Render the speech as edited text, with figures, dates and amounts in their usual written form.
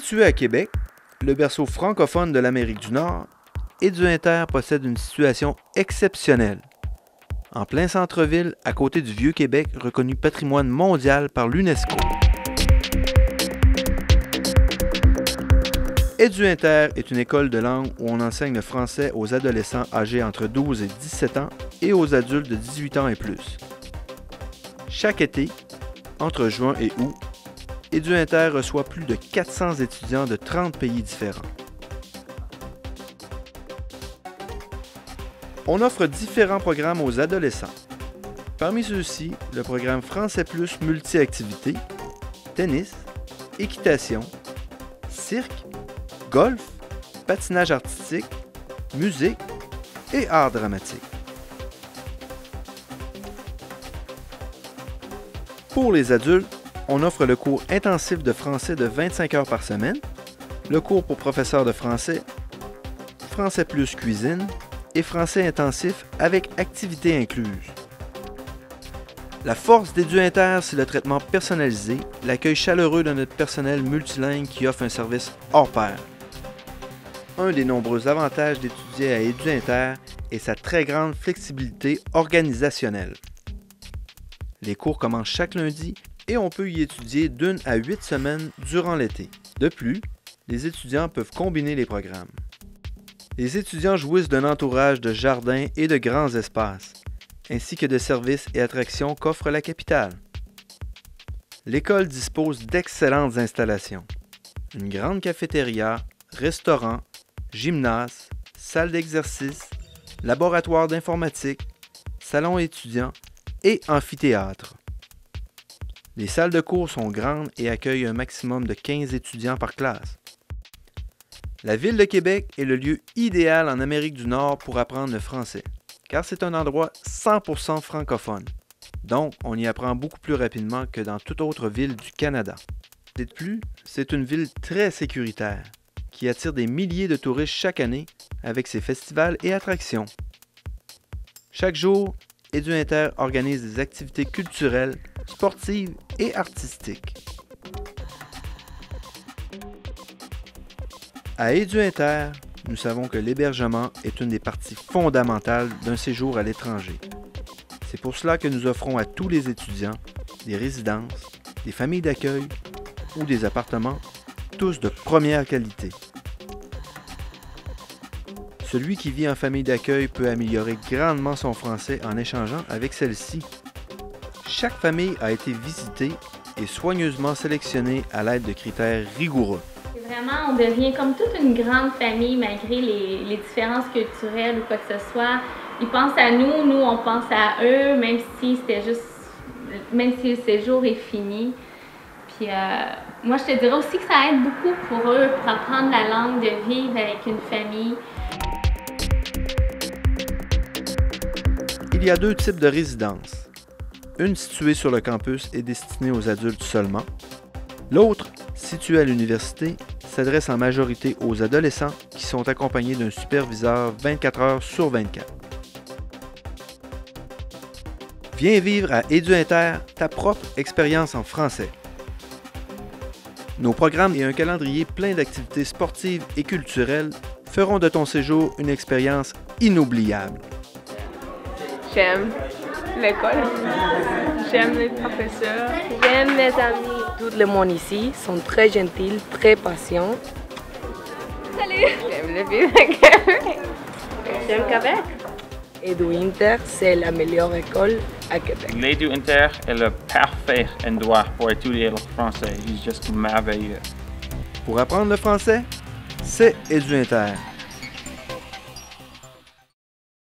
Situé à Québec, le berceau francophone de l'Amérique du Nord, Édu-Inter possède une situation exceptionnelle. En plein centre-ville, à côté du Vieux-Québec, reconnu patrimoine mondial par l'UNESCO. Édu-Inter est une école de langue où on enseigne le français aux adolescents âgés entre 12 et 17 ans et aux adultes de 18 ans et plus. Chaque été, entre juin et août, Édu-Inter reçoit plus de 400 étudiants de 30 pays différents. On offre différents programmes aux adolescents. Parmi ceux-ci, le programme Français Plus multi-activités, tennis, équitation, cirque, golf, patinage artistique, musique et art dramatique. Pour les adultes, on offre le cours intensif de français de 25 heures par semaine, le cours pour professeurs de français, Français Plus cuisine et français intensif avec activités incluses. La force d'Édu-Inter, c'est le traitement personnalisé, l'accueil chaleureux de notre personnel multilingue qui offre un service hors pair. Un des nombreux avantages d'étudier à Édu-Inter est sa très grande flexibilité organisationnelle. Les cours commencent chaque lundi et on peut y étudier d'1 à 8 semaines durant l'été. De plus, les étudiants peuvent combiner les programmes. Les étudiants jouissent d'un entourage de jardins et de grands espaces, ainsi que de services et attractions qu'offre la capitale. L'école dispose d'excellentes installations. Une grande cafétéria, restaurant, gymnase, salle d'exercice, laboratoire d'informatique, salon étudiant et amphithéâtre. Les salles de cours sont grandes et accueillent un maximum de 15 étudiants par classe. La ville de Québec est le lieu idéal en Amérique du Nord pour apprendre le français, car c'est un endroit 100% francophone. Donc, on y apprend beaucoup plus rapidement que dans toute autre ville du Canada. De plus, c'est une ville très sécuritaire, qui attire des milliers de touristes chaque année avec ses festivals et attractions. Chaque jour, Édu-Inter organise des activités culturelles, sportives et artistiques. À Édu-Inter, nous savons que l'hébergement est une des parties fondamentales d'un séjour à l'étranger. C'est pour cela que nous offrons à tous les étudiants des résidences, des familles d'accueil ou des appartements, tous de première qualité. Celui qui vit en famille d'accueil peut améliorer grandement son français en échangeant avec celle-ci. Chaque famille a été visitée et soigneusement sélectionnée à l'aide de critères rigoureux. Vraiment, on devient comme toute une grande famille malgré les différences culturelles ou quoi que ce soit. Ils pensent à nous, nous on pense à eux, même si le séjour est fini. Puis moi, je te dirais aussi que ça aide beaucoup pour eux, pour apprendre la langue, de vivre avec une famille. Il y a deux types de résidences. Une située sur le campus est destinée aux adultes seulement. L'autre, située à l'université, s'adresse en majorité aux adolescents qui sont accompagnés d'un superviseur 24 heures sur 24. Viens vivre à Édu-Inter ta propre expérience en français. Nos programmes et un calendrier plein d'activités sportives et culturelles feront de ton séjour une expérience inoubliable. J'aime l'école, j'aime les professeurs, j'aime mes amis. Tout le monde ici sont très gentils, très patients. Salut! J'aime le Vieux-Québec. J'aime Québec. Édu-Inter, c'est la meilleure école à Québec. L'Édu-Inter est le parfait endroit pour étudier le français. Il est juste merveilleux. Pour apprendre le français, c'est Édu-Inter.